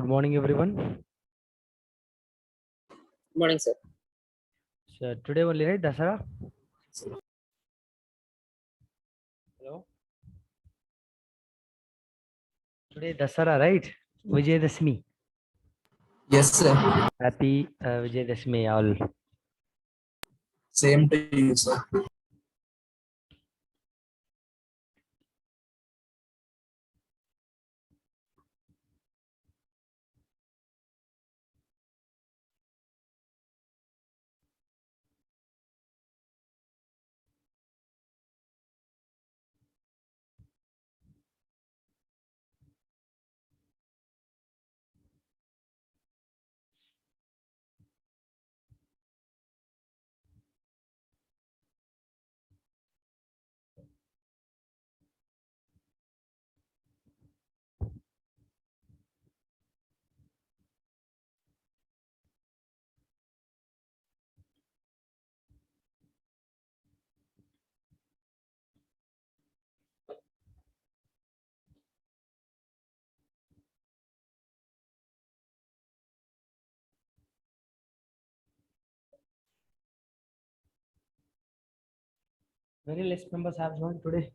Good morning, everyone. Good morning, sir. So today only, right, Dasara? Hello. Today Dasara, right? Vijayadashmi. Yes, sir. Happy Vijayadashmi all. Same to you, sir. Very less members have joined today.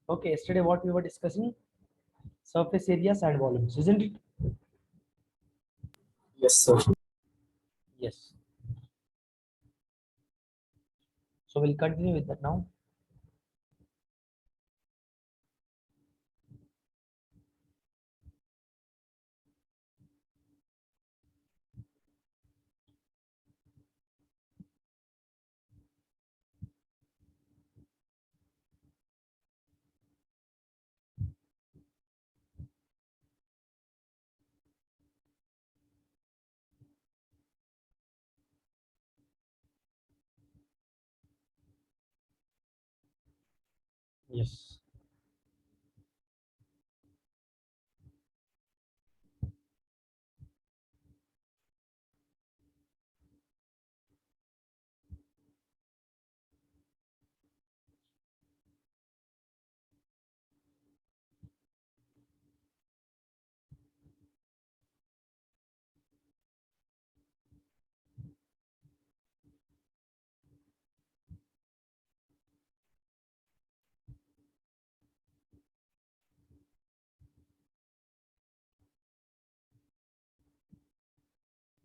Okay, yesterday what we were discussing? Surface areas and volumes, isn't it? Yes, sir. Yes. So we'll continue with that now. Yes.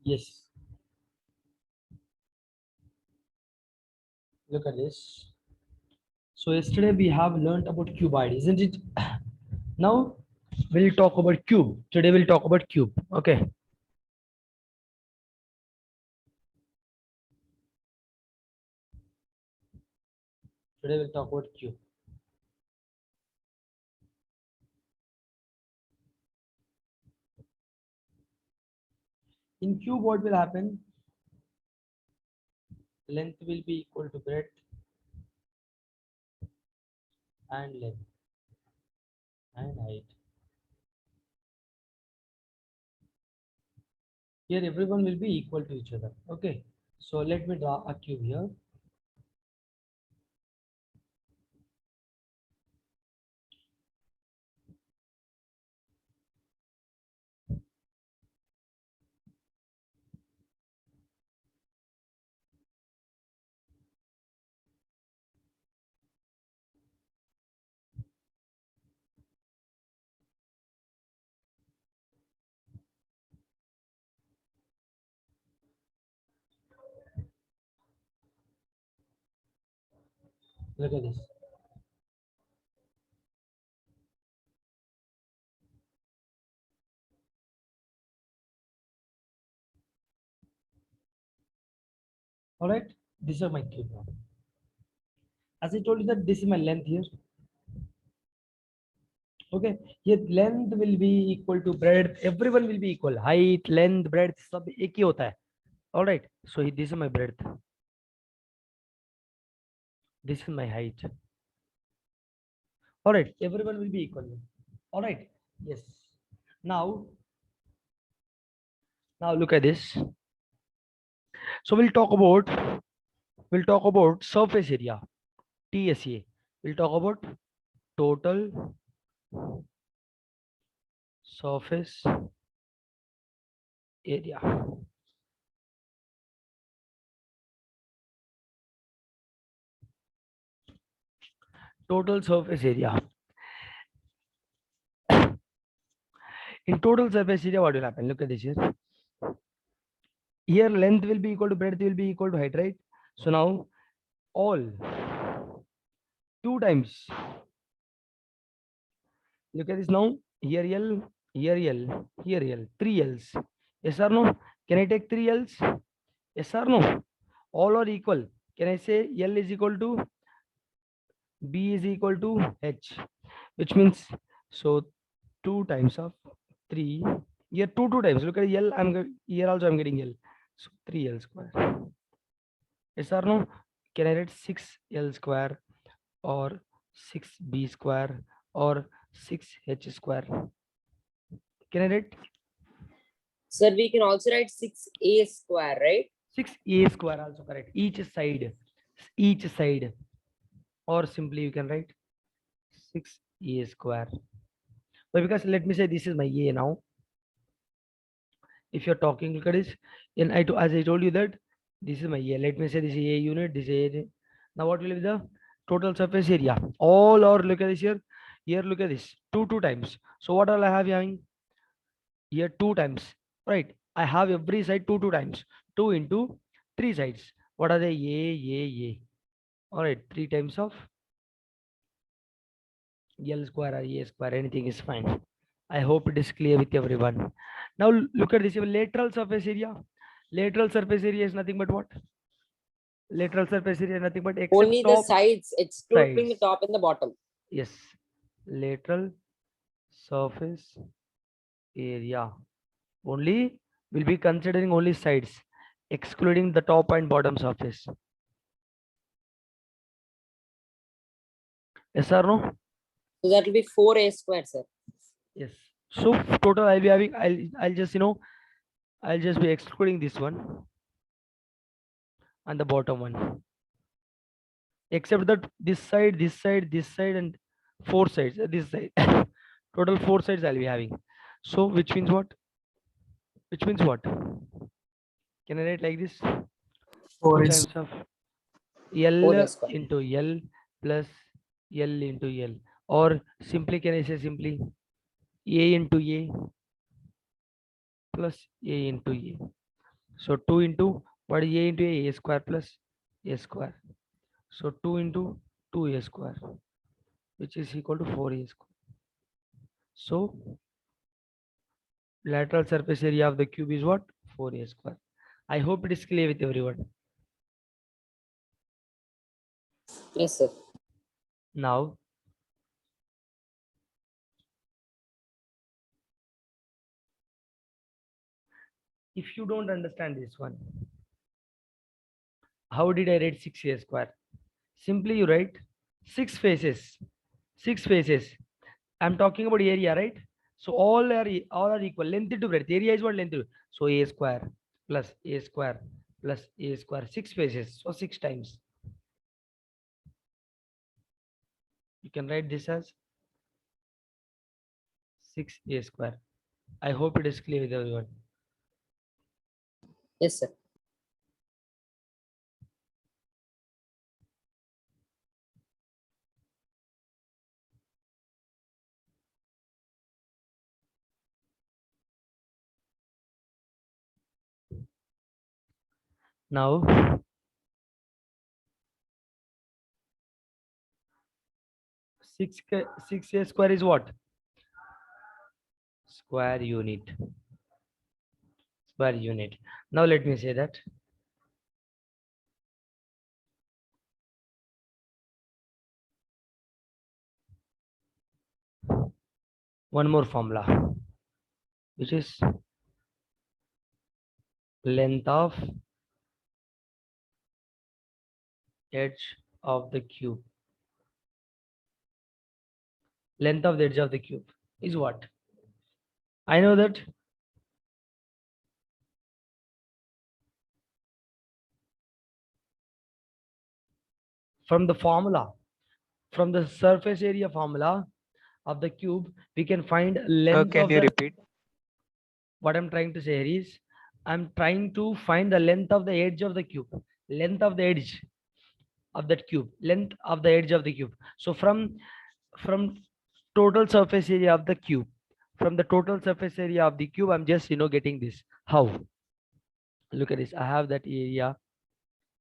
Yes. Look at this. So yesterday we have learned about cuboid, isn't it? Now we'll talk about cube. Today we'll talk about cube. Okay. Today we'll talk about cube. In cube, what will happen? Length will be equal to breadth and length and height. Here everyone will be equal to each other. Okay. So let me draw a cube here. Look at this. All right. These are my cube now. As I told you that this is my length here. Okay. Here length will be equal to breadth. Everyone will be equal. Height, length, breadth, सब एक ही होता है. All right. So this is my breadth. This is my height. All right. Everyone will be equal. All right. Yes. Now look at this. So we'll talk about surface area, TSA. We'll talk about total surface area. Total surface area. In total surface area, what will happen? Look at this here. Here length will be equal to breadth will be equal to height, right? So now all 2 times. Look at this now. Here L, here L, here L. 3 L's. Yes or no? Can I take 3 L's? Yes or no? All are equal. Can I say L is equal to B is equal to H, which means so 2 times of 3. Here 2 times. Look at L. Here also I'm getting L. So 3L square. Yes or no? Can I write 6L square or 6B square or 6H square? Can I write Sir, we can also write 6a square, right? 6A square also correct. Each side. Or simply you can write 6A square. But because let me say this is my A now. If you're talking, look at this. And as I told you that this is my A. Let me say this is A unit, this is A. Now what will be the total surface area? All or look at this here. Here look at this. 2 times. So what all I have having? Here 2 times. Right. I have every side 2 times. 2 into 3 sides. What are they? A. All right. 3 times of L square or A square. Anything is fine. I hope it is clear with everyone. Now look at this. Lateral surface area. Lateral surface area is nothing but what? Lateral surface area is nothing but except Only the top sides, excluding the sides. top and the bottom. Yes. Lateral surface area. Only will be considering only sides, excluding the top and bottom surface. Yes or no? So that will be 4a square, sir. Yes. So total I'll be having I'll just I'll just be excluding this one and the bottom one. Except that this side, and 4 sides. This side. Total 4 sides I'll be having. So which means what? Which means what? Can I write like this? 2 4 times is of L 4a square. into L plus L into L. Or simply can I say simply A into A plus A into A. So 2 into what is A into A square plus A square. So 2 into 2A square, which is equal to 4A square. So lateral surface area of the cube is what? 4A square. I hope it is clear with everyone. Yes, sir. Now, if you don't understand this one, how did I write 6A square? Simply you write 6 faces. 6 faces. I'm talking about area, right? So all are equal. Length to breadth. Area is what length to. So A square plus A square plus A square. 6 faces. So 6 times. You can write this as 6A square. I hope it is clear with everyone. Yes, sir. Now, 6A square is what? Square unit. Square unit. Now let me say that. One more formula, which is length of edge of the cube. Length of the edge of the cube is what? I know that from the formula, from the surface area formula, of the cube, we can find length Can of you the. repeat? What I'm trying to say here is, I'm trying to find the length of the edge of the cube, length of the edge of that cube, length of the edge of the cube. So from total surface area of the cube, from the total surface area of the cube, I'm just getting this. How? Look at this. I have that area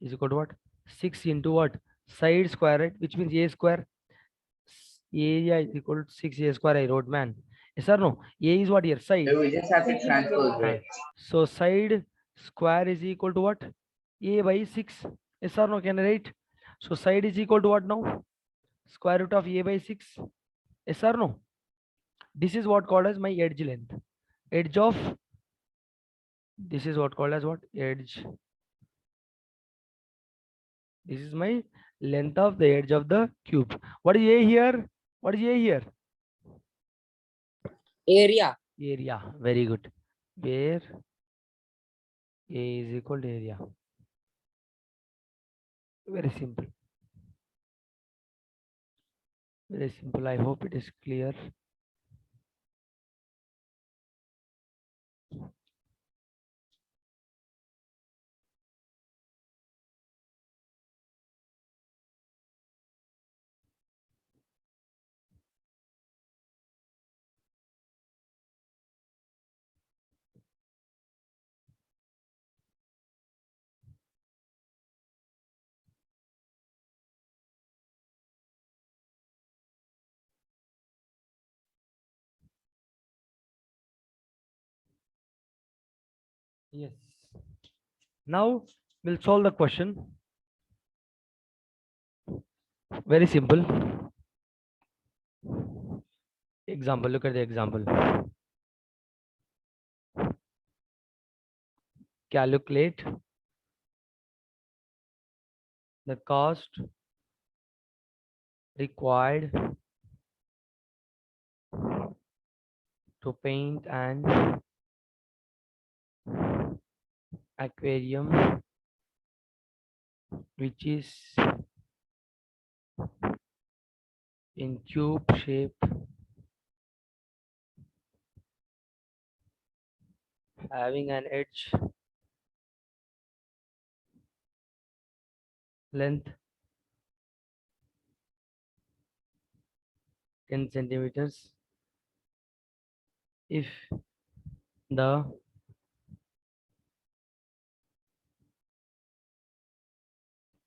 is equal to what? 6 into what? Side square, right? Which means a square. Area is equal to 6a square. I wrote, man. Yes or no? A is what here? Side. We just have to transpose, right? So side square is equal to what? A by 6. Yes or no? Can I write? So side is equal to what now? Square root of a by 6. Yes or no? This is what called as my edge length. Edge of, this is what called as what? Edge. This is my length of the edge of the cube. What is A here? What is A here? Area. Area. Very good. Where A is equal to area. Very simple. Very simple. I hope it is clear. Yes. Now we'll solve the question. Very simple. Example. Look at the example. Calculate the cost required to paint an aquarium which is in cube shape, having an edge length 10 centimeters. If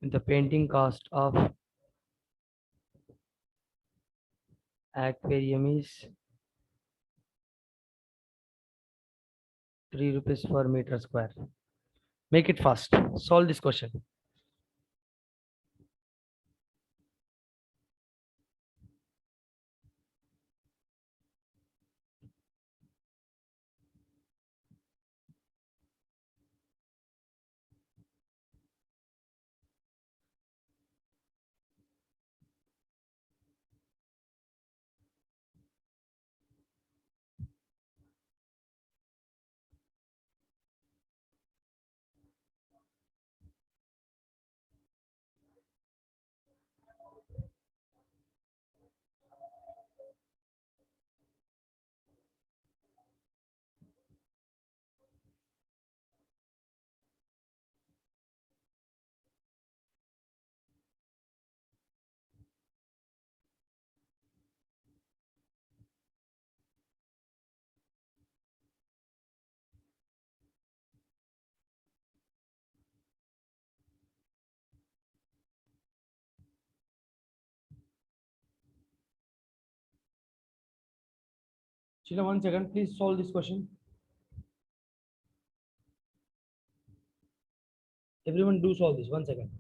the painting cost of aquarium is 3 rupees per meter square. Make it fast. Solve this question. Sheila, 1 second. Please solve this question. Everyone do solve this. 1 second.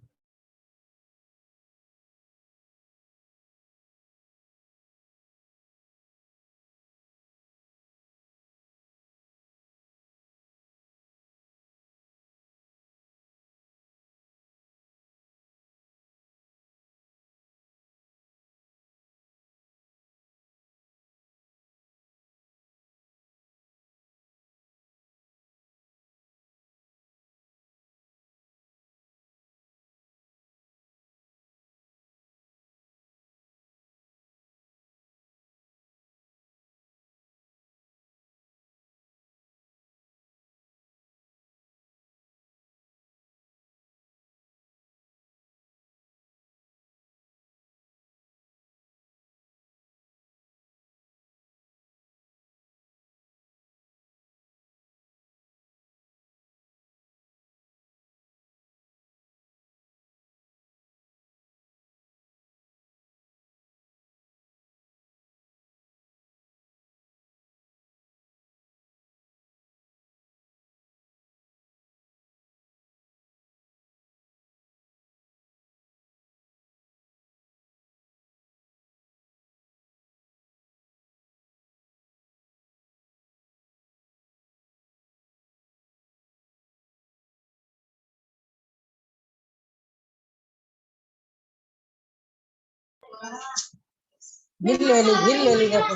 गिर ले ली देखो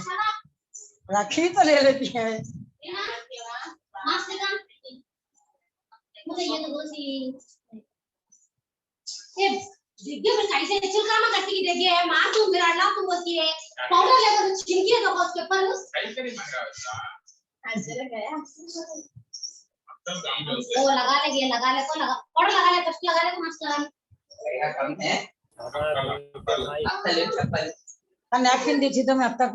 राखी तो ले लेती है मुझे ये तो बहुत ही ये देखिए मैं कैसे चुल काम करती की देखिए मार दूं मेरा अल्लाह को होती है पाउडर लेकर छिड़किए तो उसके ऊपर उस कैसे नहीं मंगा ऐसे लगाया वो लगा ले को लगा पाउडर लगा ले फर्स्ट लगा ले तो मास्क लगा रहेगा कम है चलिए चप्पल का नैपकिन दी थी तो मैं अब तक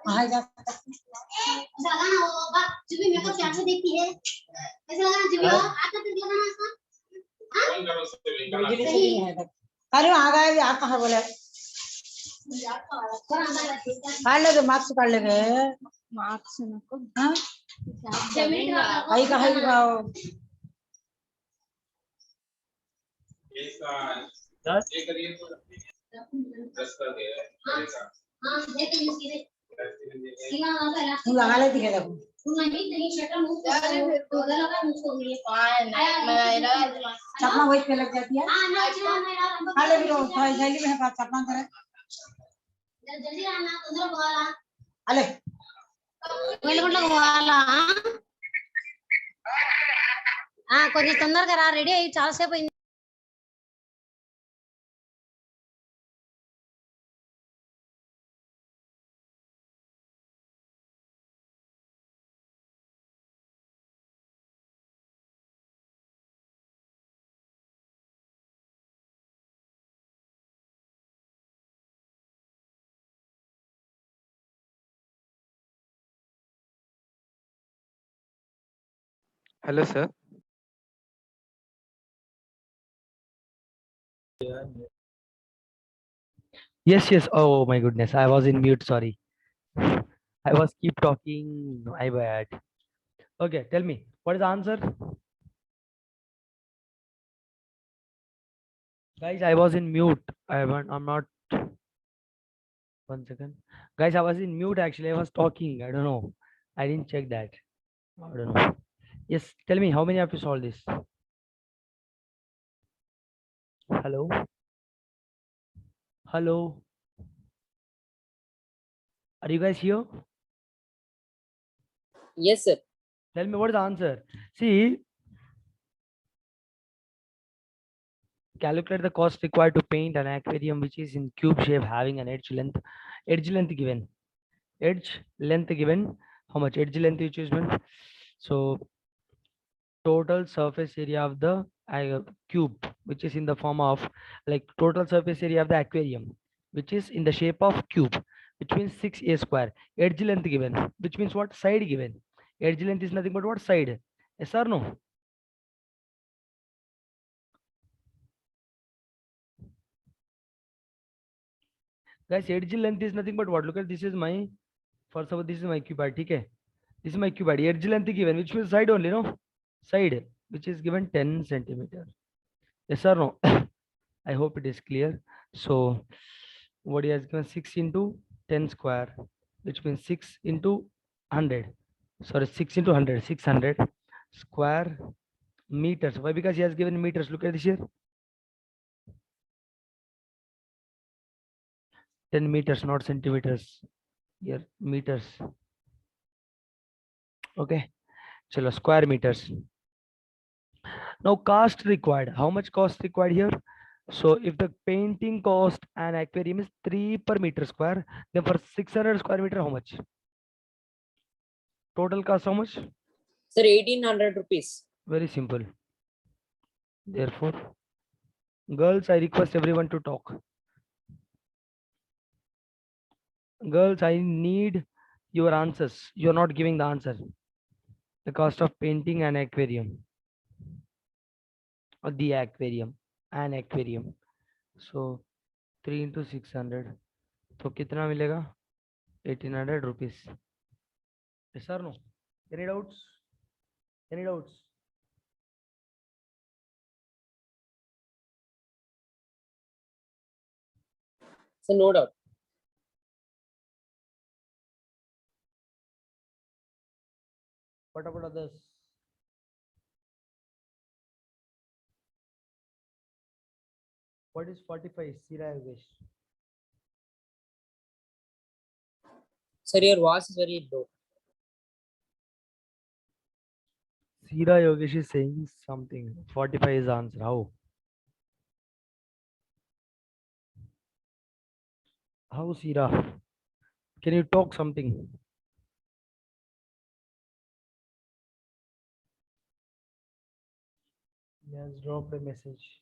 कहाँ जा ऐसा लगाना होगा जो भी मेकअप से देखती है ऐसा लगाना जो भी हो आता तक लगाना इसका फोन करो उससे बिजली से नहीं है तक अरे आ गए आप कहाँ बोले काट ले मार्क्स काट ले गए मार्क्स नको हाँ कहीं कहाँ दिखाओ इसका ये करिए तो 10 कर दे हां देखिए इसकी सीमा वाला तुम लगा लेती है देखो तू नहीं शटर मूव कर तो लगा मुझको ये मेरा चपना वही पे लग जाती है हां ना यार खा ले भी रो थोड़ी जल्दी में है चपना करे जल्दी आना तंदर बोला अले వెళ్ళకుంటూ పోవాలా కొంచెం తొందరగా రా రెడీ అయ్యి చాలా సేపు అయింది Hello, sir. Yes. Oh my goodness, I was in mute. Sorry, I was keep talking. I bad. Okay, tell me what is the answer, guys? I was in mute. I'm not. 1 second, guys. I was in mute. Actually, I was talking. I don't know. I didn't check that. I don't know. Yes, tell me how many have to solve this. Hello. Hello. Are you guys here? Yes, sir. Tell me what is the answer. See, calculate the cost required to paint an aquarium which is in cube shape having an edge length given. Edge length given. How much edge length you choose one? So total surface area of the cube, which is in the form of like total surface area of the aquarium, which is in the shape of cube, which means 6a square. Edge length given, which means what? Side given. Edge length is nothing but what? Side. Yes or no? Guys, edge length is nothing but what? Look at this is my, first of all, this is my cuboid. Okay, this is my cuboid. Edge length given, which means side only, no? Side, which is given 10 centimeter. Yes or no? I hope it is clear. So what he has given 6 into 10 square, which means 6 into 100. Sorry, 6 into 100, 600 square meters. Why? Because he has given meters. Look at this here. 10 meters, not centimeters. Here, meters. Okay. Chalo, square meters. Now, cost required. How much cost required here? So, if the painting cost an aquarium is 3 per meter square, then for 600 square meter, how much? Total cost, how much? Sir, 1800 rupees. Very simple. Therefore, girls, I request everyone to talk. Girls, I need your answers. You're not giving the answer. The cost of painting an aquarium. Or the aquarium. An aquarium. So 3 into 600. तो कितना मिलेगा? 1800 rupees. Yes or no? Any doubts? Any doubts? So, no doubt. What about others? What is 45? Sira Yogesh. Sir, your voice is very low. Sira Yogesh is saying something. 45 is the answer. How? How, Sira? Can you talk something? He has dropped a message.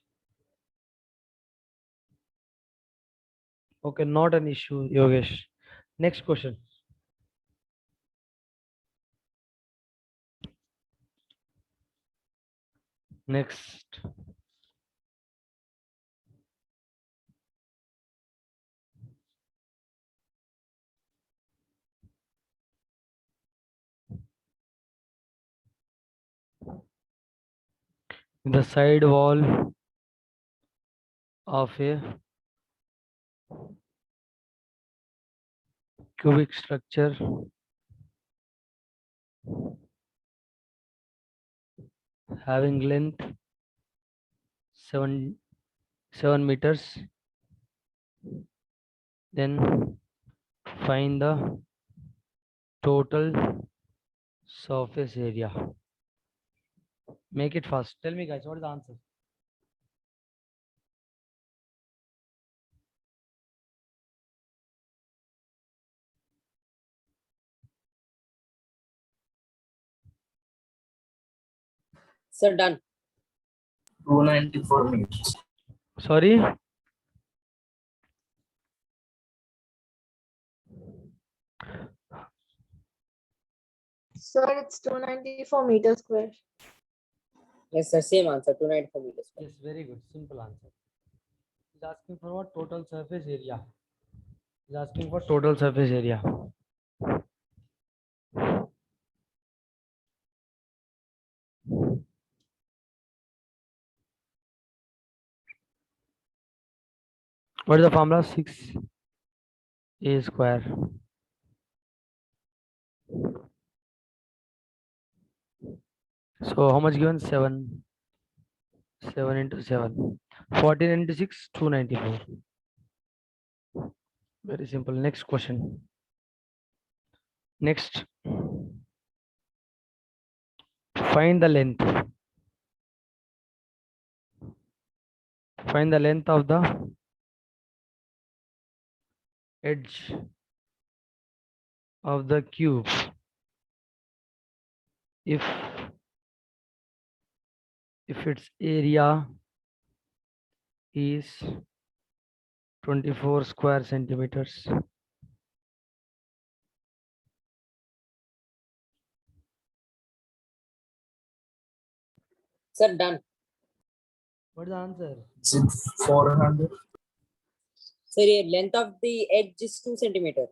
Okay, not an issue, Yogesh. Next question. Next. The side wall of a cubic structure having length 7 meters, then find the total surface area. Make it fast. Tell me, guys, what is the answer? Sir, done. 294 meters. Sorry? Sir, it's 294 meters square. Yes, sir, same answer, 294 meters. Yes, very good. Simple answer. He's asking for what? Total surface area. He's asking for total surface area. What is the formula? 6a square. So how much given? 7. 7 into 7. 14 into 6, 294. Very simple. Next question. Next. Find the length. Find the length of the edge of the cube if its area is 24 square centimeters. Sir, done. What is the answer? 400. Sir, your length of the edge is 2 centimeter.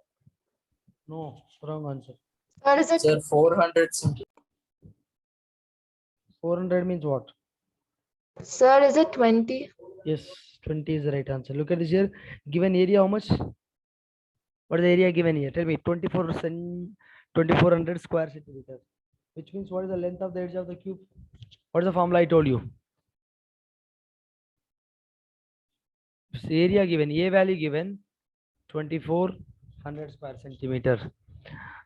No, wrong answer. Sir, is it? Sir, 400 centimeters. 400 means what? Sir, is it 20? Yes, 20 is the right answer. Look at this here. Given area, how much? What is the area given here? Tell me. 2400 square centimeters. Which means what is the length of the edge of the cube? What is the formula I told you? It's area given, A value given 2400 square centimeter.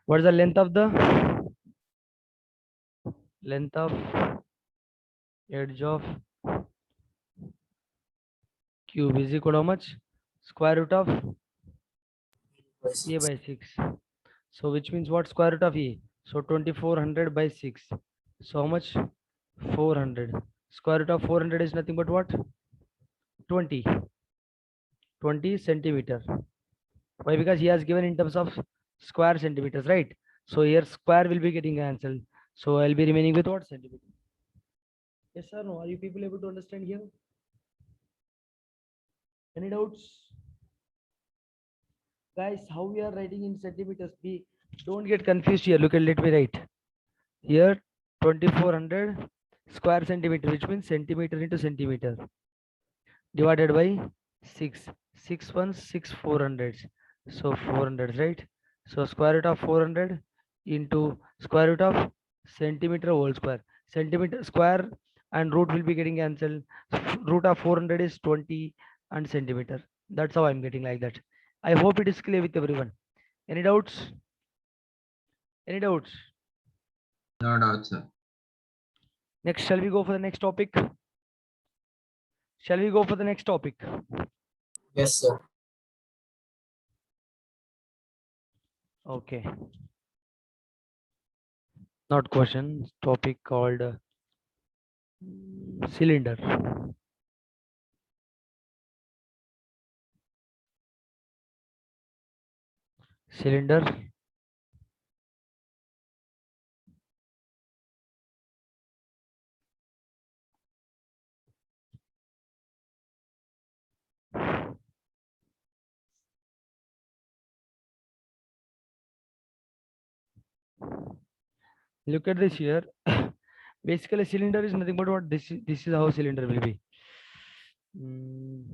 What is the length of edge of cube is equal to how much? Square root of A by 6. So which means what? Square root of A. So 2400 by 6. So how much? 400. Square root of 400 is nothing but what? 20 centimeter. Why? Because he has given in terms of square centimeters, right? So here square will be getting cancelled. So I'll be remaining with what? Centimeter. Yes or no? Are you people able to understand here? Any doubts? Guys, how we are writing in centimeters? Don't get confused here. Look at, let me write. Here 2400 square centimeter, which means centimeter into centimeter, divided by 6. 6 ones, 6 400s. So 400, right? So square root of 400 into square root of centimeter whole square. Centimeter square and root will be getting cancelled. Root of 400 is 20 and centimeter. That's how I'm getting like that. I hope it is clear with everyone. Any doubts? Any doubts? No doubt, sir. Next, shall we go for the next topic? Shall we go for the next topic? Yes, sir. Okay. Not question. Topic called cylinder. Cylinder. Look at this here. Basically, cylinder is nothing but what this is how cylinder will be. Mm,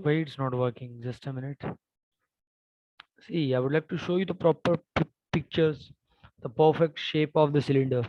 why it's not working? Just a minute. See, I would like to show you the proper pictures, the perfect shape of the cylinder.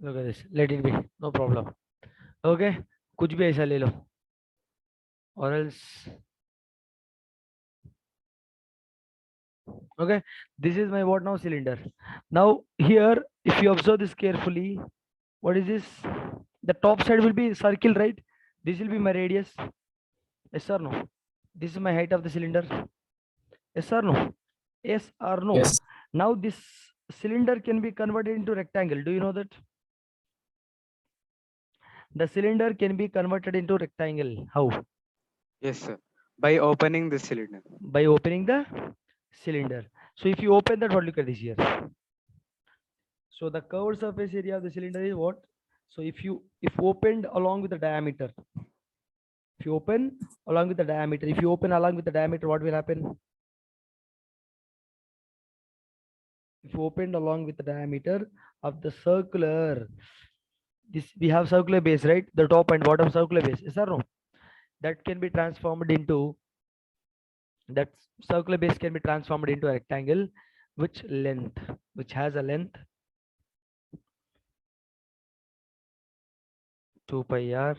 Look at this. Let it be. No problem. Okay. कुछ भी ऐसा ले लो. Or else. Okay. This is my what now cylinder. Now here, if you observe this carefully, what is this? The top side will be circle, right? This will be my radius. Yes or no? This is my height of the cylinder. Yes or no? Yes or no? Yes. Now this cylinder can be converted into rectangle. Do you know that? The cylinder can be converted into rectangle. How? Yes, sir. By opening the cylinder. By opening the cylinder. So if you open that, what look at this here. So the curved surface area of the cylinder is what? So if opened along with the diameter, if you open along with the diameter, what will happen? If opened along with the diameter of the circular, this we have circular base, right? The top and bottom circular base, yes or no? That can be transformed into that circular base can be transformed into a rectangle which has a length 2 pi r,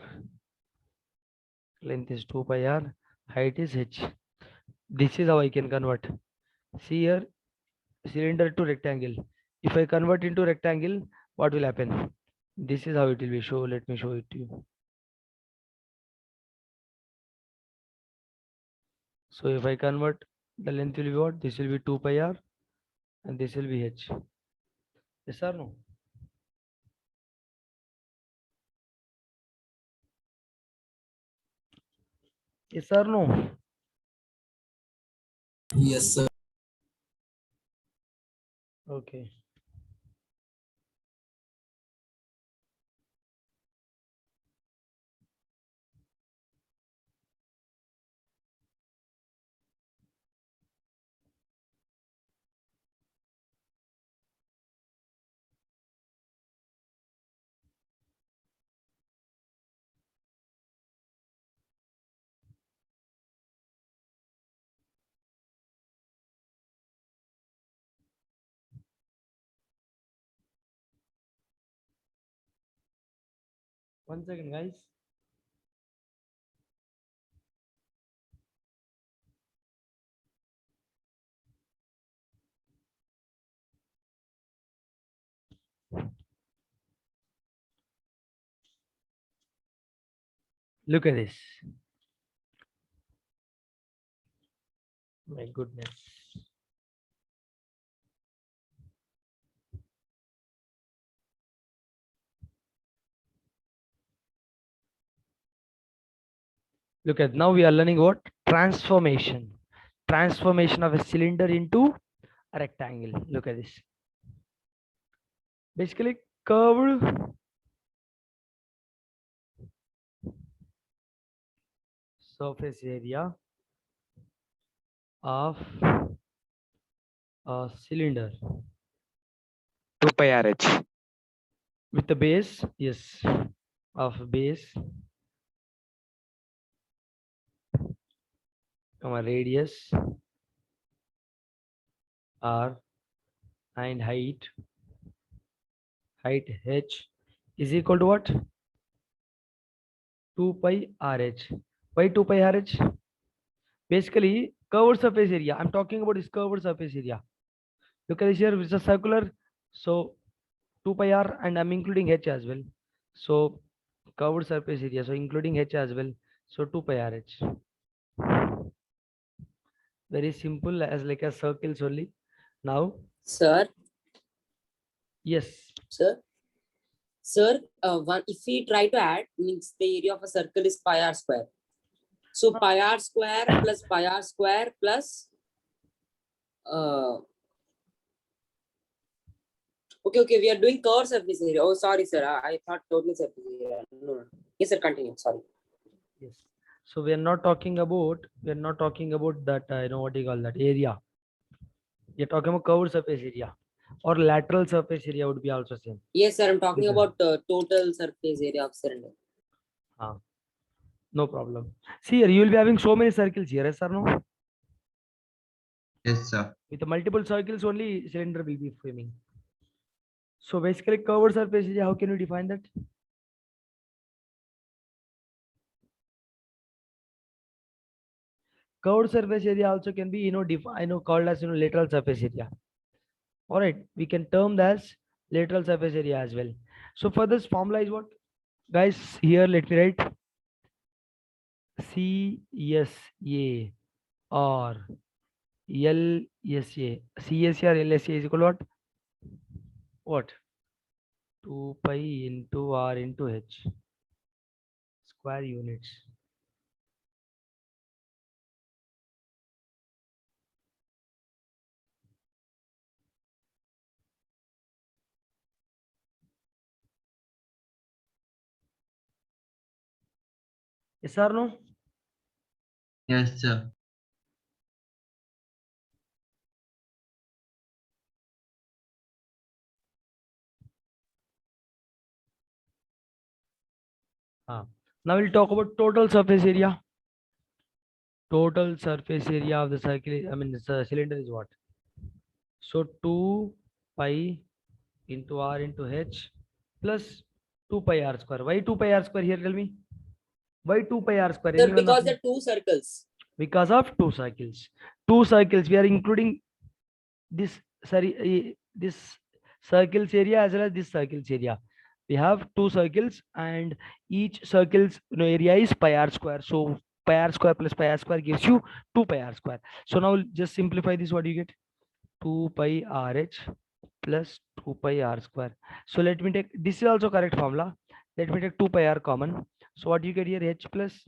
length is 2 pi r, height is h. This is how I can convert. See here, cylinder to rectangle. If I convert into rectangle, what will happen? This is how it will be shown. Let me show it to you. So if I convert, the length will be what? This will be 2 pi r and this will be h. Yes or no? Yes or no? Yes, sir. Okay. 1 second, guys. Look at this. My goodness. Look at, now we are learning what? Transformation. Transformation of a cylinder into a rectangle. Look at this. Basically, curved surface area of a cylinder 2 pi RH. with the base, yes, of base, comma radius r and height h is equal to what? 2 pi RH. Why 2 pi RH? Basically, curved surface area. I'm talking about this curved surface area. Look at this here, it's a circular. So 2 pi r, and I'm including h as well. So curved surface area, so including h as well. So 2 pi RH. Very simple, as like a circles only. Now, Sir, yes, sir, one, if we try to add, means the area of a circle is pi r square. So pi r square plus pi r square plus okay, we are doing curved surface area. Oh, sorry, sir. I thought total surface area. No. Yes, sir, continue. Sorry. yes. So we are not talking about that, what do you call that, area. You're talking about curved surface area, or lateral surface area would be also same. Yes, sir. I'm talking Because- about total surface area of cylinder. No problem. See here, you will be having so many circles here, yes or no? Yes, sir. With the multiple circles only, cylinder will be forming. So basically, curved surface area, how can you define that? Curved surface area also can be, called as, lateral surface area. All right, we can term that as lateral surface area as well. So for this formula is what? Guys, here let me write CSA or LSA. CSA or LSA is equal to what? What? 2 pi into R into H square units. Yes or no? Yes, sir. Now we'll talk about total surface area. Total surface area of the circle, the cylinder is what? So 2 pi into R into H plus 2 pi R square. Why 2 pi R square here? Tell me. Why 2 pi R square? Sir, Anyone because of you? there are two circles. Because of two circles. Two circles. We are including this circles area as well as this circles area. We have two circles, and each circle's area is pi r square. So pi r square plus pi r square gives you 2 pi r square. So now just simplify this. What do you get? 2 pi RH plus 2 pi r square. So let me take, this is also correct formula. Let me take 2 pi r common. So what do you get here? H plus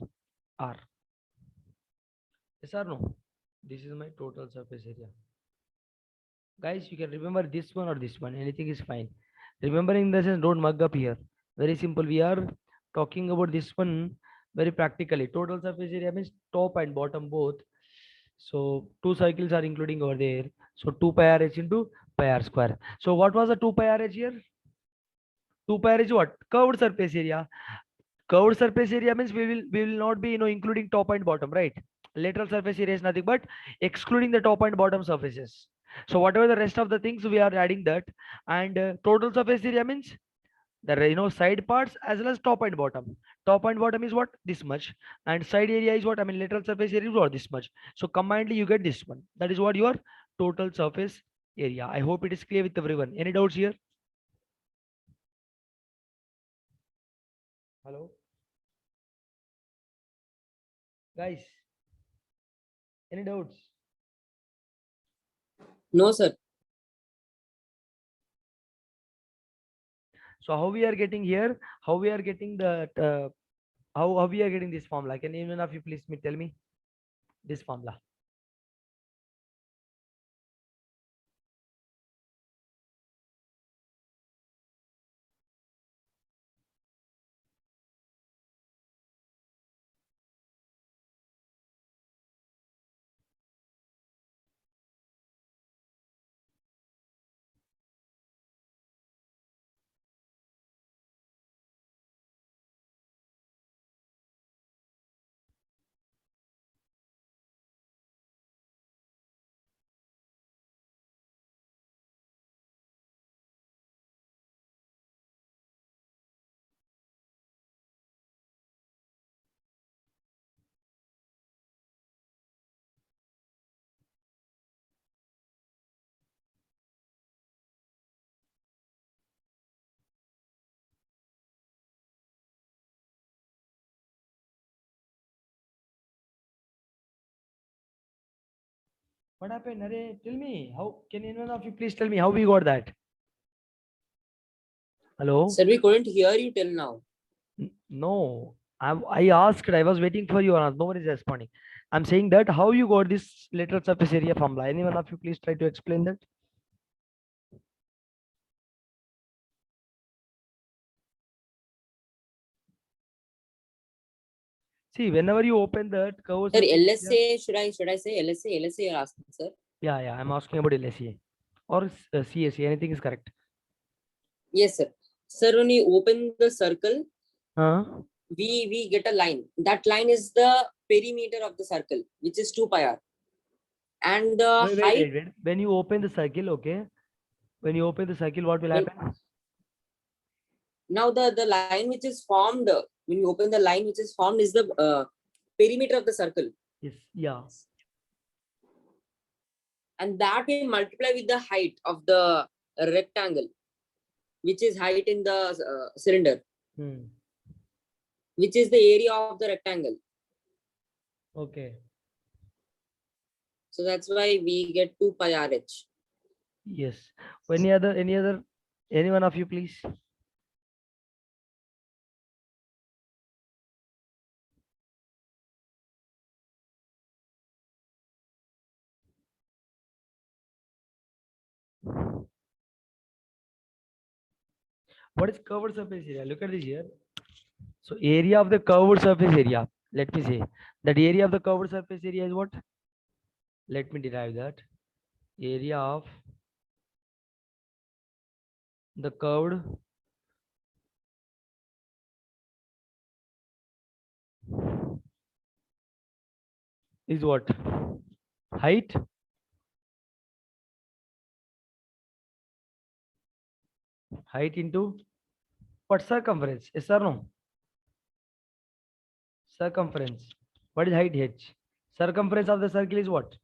r. Yes or no? This is my total surface area. Guys, you can remember this one or this one. Anything is fine. Remembering the sense, don't mug up here. Very simple. We are talking about this one very practically. Total surface area means top and bottom both. So two cycles are including over there. So 2 pi r h into pi r square. So what was the 2 pi r h here? 2 pi r h what? Curved surface area. Curved surface area means we will not be including top and bottom, right? Lateral surface area is nothing but excluding the top and bottom surfaces. So whatever the rest of the things, we are adding that. And total surface area means There are, side parts as well as top and bottom. Top and bottom is what? This much. And side area is what? I mean, lateral surface area is what? This much. So combinedly, you get this one. That is what your total surface area. I hope it is clear with everyone. Any doubts here? Hello? Guys, any doubts? No, sir. So how we are getting here? How we are getting the how we are getting this formula? Can anyone of you please tell me this formula? What happened? Arey, tell me how. Can anyone of you please tell me how we got that? Hello? Sir, we couldn't hear you till now. No, I asked. I was waiting for you. No one is responding. I'm saying that how you got this lateral surface area formula. Anyone of you please try to explain that? See, whenever you open that curve Sir, surface area- LSA, should I say LSA? LSA you're asking, sir. Yeah, I'm asking about LSA or CSA. Anything is correct. Yes, sir. Sir, when you open the circle, Huh? we get a line. That line is the perimeter of the circle, which is 2 pi r. And the height, When you open the circle, okay. When you open the circle, what will When- happen? now the line which is formed, when you open the line which is formed is the perimeter of the circle. Yes, yeah. And that we multiply with the height of the rectangle, which is height in the cylinder, Hmm. which is the area of the rectangle. Okay. So that's why we get 2 pi RH. Yes. Any one of you, please? What is curved surface area? Look at this here. So area of the curved surface area. Let me say that area of the curved surface area is what? Let me derive that. Area of the curved is what? Height into what? Circumference. Yes or no? Circumference. What is height h? Circumference of the circle is what?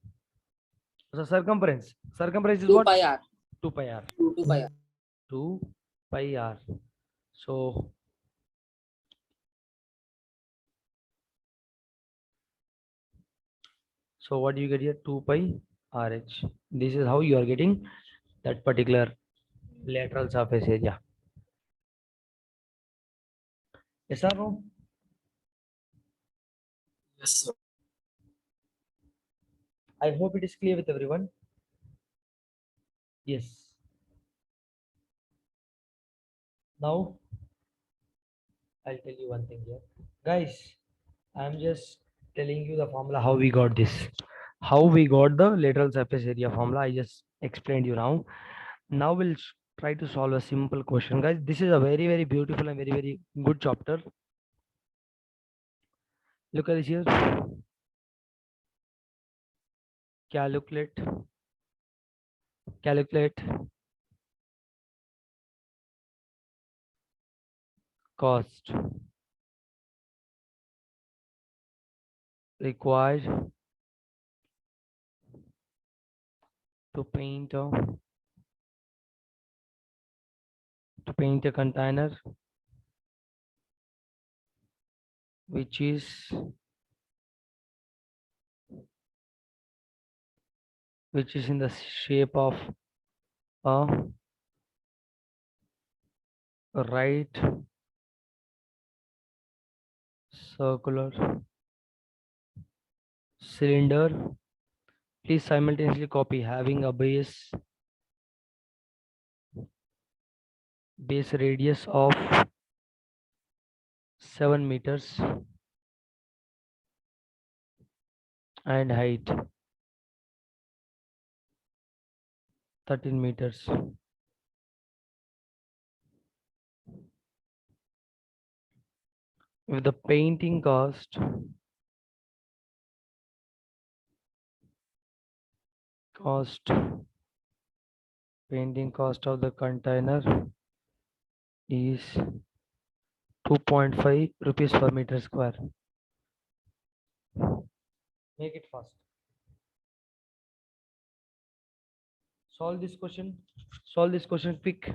So circumference. Circumference is 2 what? pi r. 2 pi r. 2 pi r. 2 pi r. So what do you get here? 2 pi RH. This is how you are getting that particular lateral surface area. Yes or no? Yes, sir. I hope it is clear with everyone. Yes. Now I'll tell you one thing here. Guys, I'm just telling you the formula how we got this. How we got the lateral surface area formula. I just explained you now. Now we'll try to solve a simple question. Guys, this is a very, very beautiful and very, very good chapter. Look at this here. Calculate cost required to paint a container which is in the shape of a right circular cylinder. Please simultaneously copy having a base radius of 7 meters and height 13 meters. With the painting cost of the container is 2.5 rupees per meter square. Make it fast. Solve this question quick.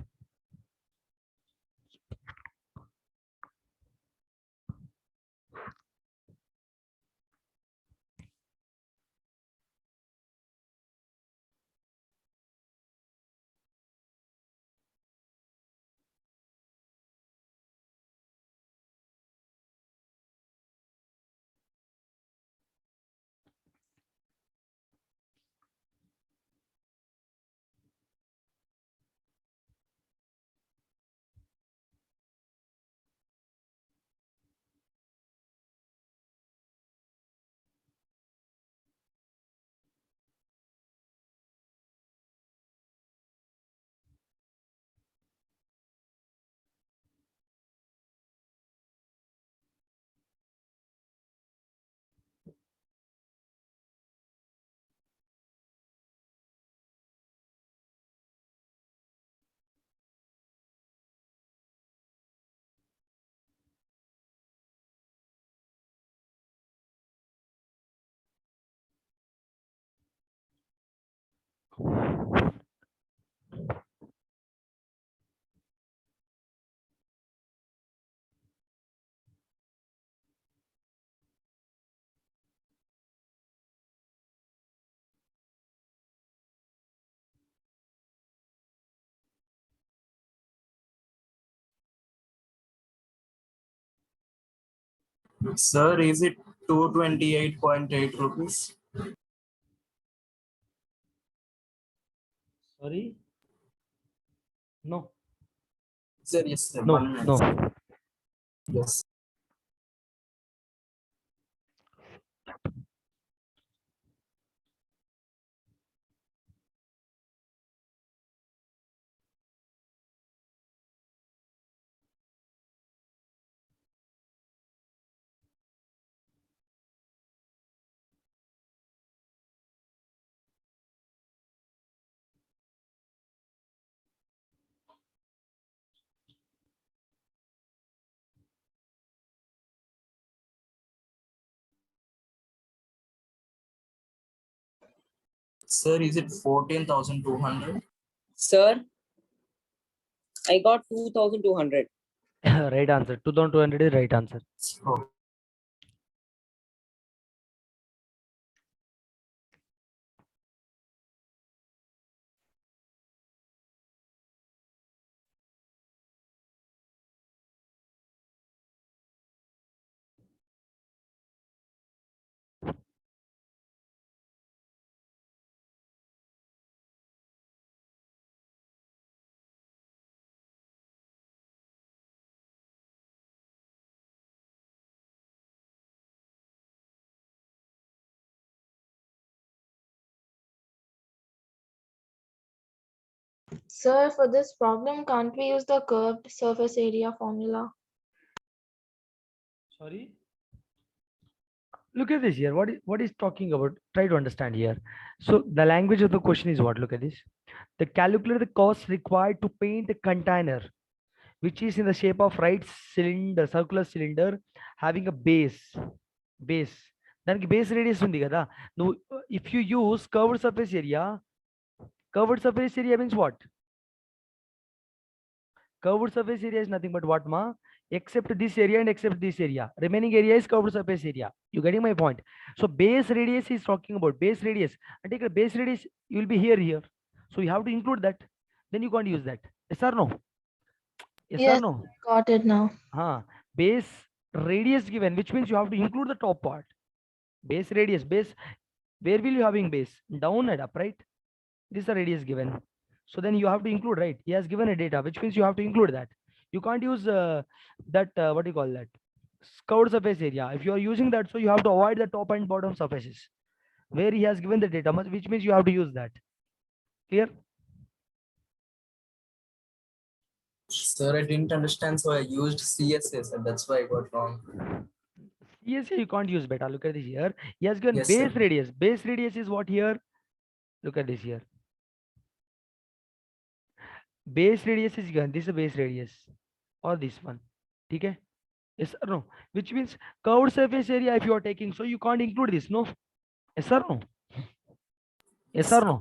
Sir, is it 228.8 rupees? Sorry? No. Sir, yes, sir. No, 1 minute. no. Yes. Sir, is it 14,200? Sir, I got 2,200. Right answer. 2200 is right answer. Oh, Sir, for this problem, can't we use the curved surface area formula? Sorry? Look at this here. What is talking about? Try to understand here. So the language of the question is what? Look at this. The calculate the cost required to paint a container which is in the shape of right cylinder, circular cylinder having a base. దానికి base radius ఉంది కదా. నువ్వు if you use curved surface area, curved surface area means what? Curved surface area is nothing but what, ma? Except this area and except this area. Remaining area is curved surface area. You getting my point? So base radius is talking about base radius. And take a base radius, you will be here. So you have to include that. Then you can't use that. Yes or no? Yes, Yes. or no? Got it now. Base radius given, which means you have to include the top part. Base radius, base. Where will you having base? Down and up, right? This is the radius given. So then you have to include, right? He has given a data, which means you have to include that. You can't use that, what do you call that? Curved surface area. If you are using that, so you have to avoid the top and bottom surfaces where he has given the data, which means you have to use that. Clear? Sir, I didn't understand, so I used CSA, sir. That's why I got wrong. Yes, you can't use beta. Look at this here. He has given Yes, base sir. radius. Base radius is what here? Look at this here. Base radius is given. This is the base radius or this one. Okay? Yes or no? Which means curved surface area if you are taking, so you can't include this, no? Yes or no? Yes or no?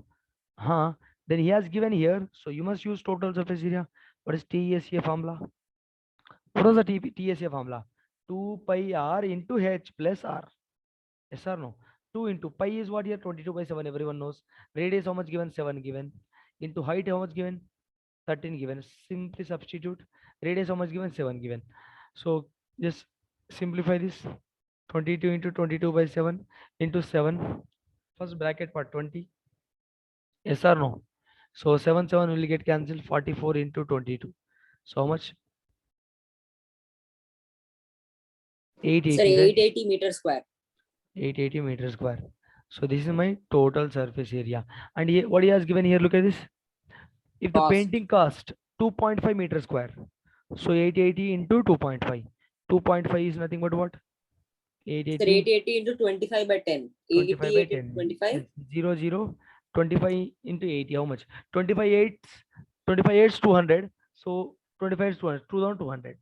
Then he has given here, so you must use total surface area. What is TSA formula? What was the TSA formula? 2 pi r into h plus r. Yes or no? 2 into pi is what here? 22/7. Everyone knows. Radius how much given? 7 given. Into height how much given? 13 given. Simply substitute. Radius how much given? 7 given. So just simplify this. 22 into 22/7 into 7. First bracket part 20. Yes or no? So 7 will get cancelled. 44 into 22. So how much? 880. Sir, Right? 880 meters square. 880 meters square. So this is my total surface area. And what he has given here, look at this. If the Cost. painting cost 2.5 meters square, so 880 into 2.5. 2.5 is nothing but what? Sir, 880. 880 into 25 by 10. 25 by 80 10. 25. Yes, 0, 0. 25 into 80. How much? 25 eights 200. So 25 is 200. 2200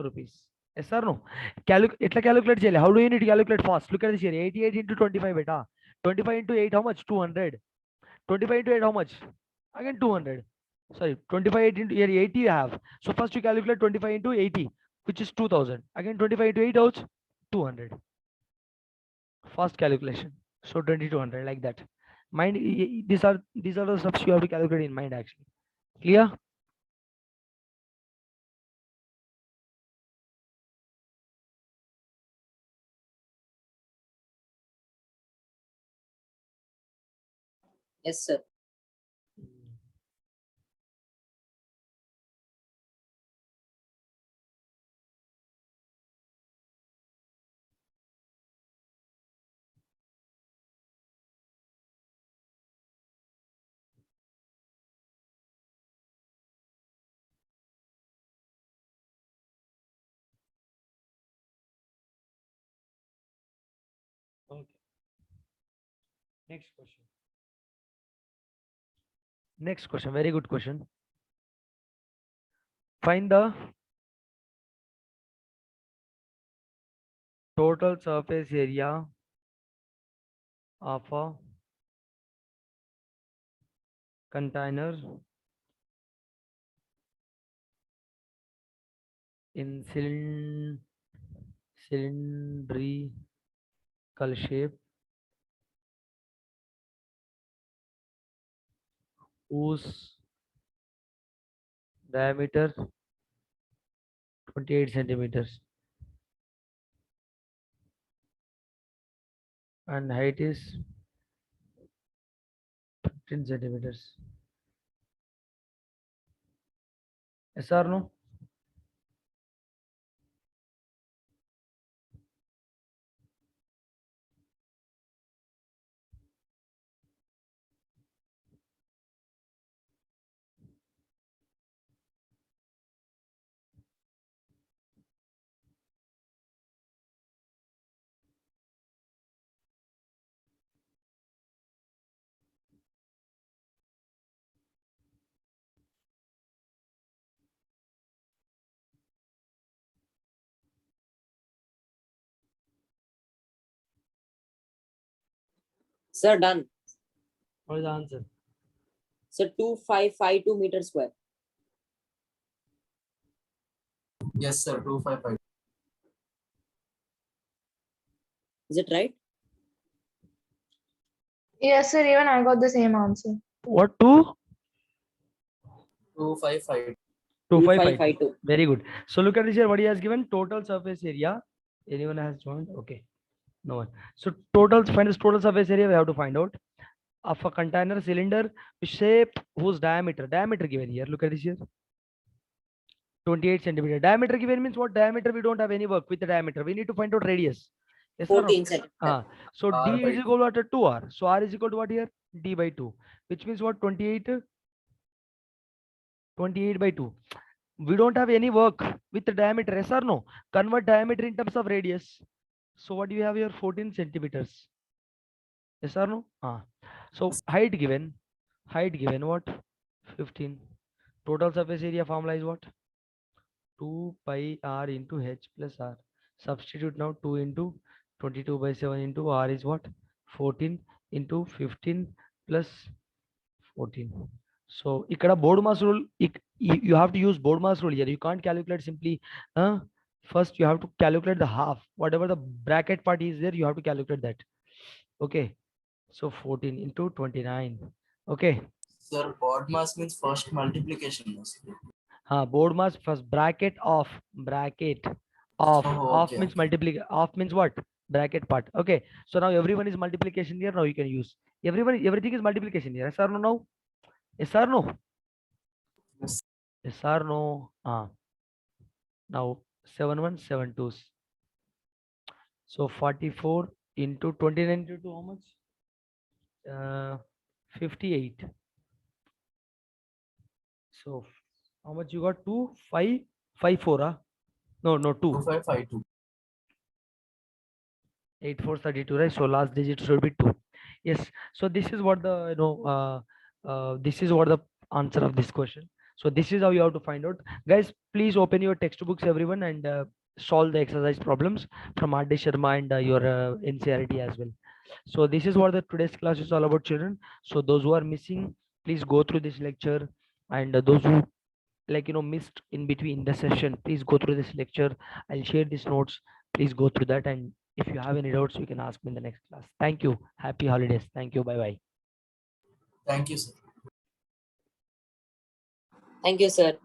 rupees. Yes or no? Itla calculate cheyali. How do you need to calculate fast? Look at this here. 88 into 25 beta. 25 into 8 how much? 200. 25 into 8 how much? Again 200. Sorry, 25 into here 80 you have. So first you calculate 25 into 80, which is 2000. Again 25 into 8 out 200. Fast calculation. So 2200 like that. Mind, these are the steps you have to calculate in mind actually. Clear? Yes, sir. Okay. Next question. Next question. Very good question. Find the total surface area of a container in cylindrical shape whose diameter 28 centimeters and height is 15 centimeters. Yes or no? Sir, done. What is the answer? Sir, 2552 meter square. Yes, sir. 255. Is it right? Yes, sir. Even I got the same answer. What? 255. 2552. 2552. Very good. So look at this here. What he has given? Total surface area. Anyone has joined? Okay. No one. So find this total surface area. We have to find out of a container cylinder shape whose diameter given here. Look at this here. 28 centimeter. Diameter given means what? Diameter we don't have any work with the diameter. We need to find out radius. Yes or no? 14 centimeter. So R d by is equal to what? 2r. So r is equal to what here? D by 2, which means what? 28 by 2. We don't have any work with the diameter. Yes or no? Convert diameter in terms of radius. So what do you have here? 14 centimeters. Yes or no? So height given what? 15. Total surface area formula is what? 2 pi r into h plus r. Substitute now 2 into 22 by 7 into r is what? 14 into 15 plus 14. So ikkada board mass rule, you have to use board mass rule here. You can't calculate simply. First you have to calculate the half. Whatever the bracket part is there, you have to calculate that. Okay. So 14 into 29. Okay. Sir, board mass means first multiplication mostly. Board mass first bracket of Oh, off okay, means okay. multiply, off means what? Bracket part. Okay. So now everyone is multiplication here. Now you can use everything is multiplication here. Yes or no? Now? Yes or no? Yes. Yes or no? Now 7172s. So 44 into 29 into 2, how much? 58. So how much you got? 2 5 5 4. No 2. 2552. 8 4 32, right? So last digit should be 2. Yes. So this is what the this is what the answer of this question. So this is how you have to find out. Guys, please open your textbooks, everyone, and solve the exercise problems from R.D. Sharma and your NCERT as well. So this is what the today's class is all about, children. So those who are missing, please go through this lecture, and those who missed in between the session, please go through this lecture. I'll share these notes. Please go through that, and if you have any doubts, you can ask me in the next class. Thank you. Happy holidays. Thank you. Bye bye. Thank you, sir. Thank you, sir.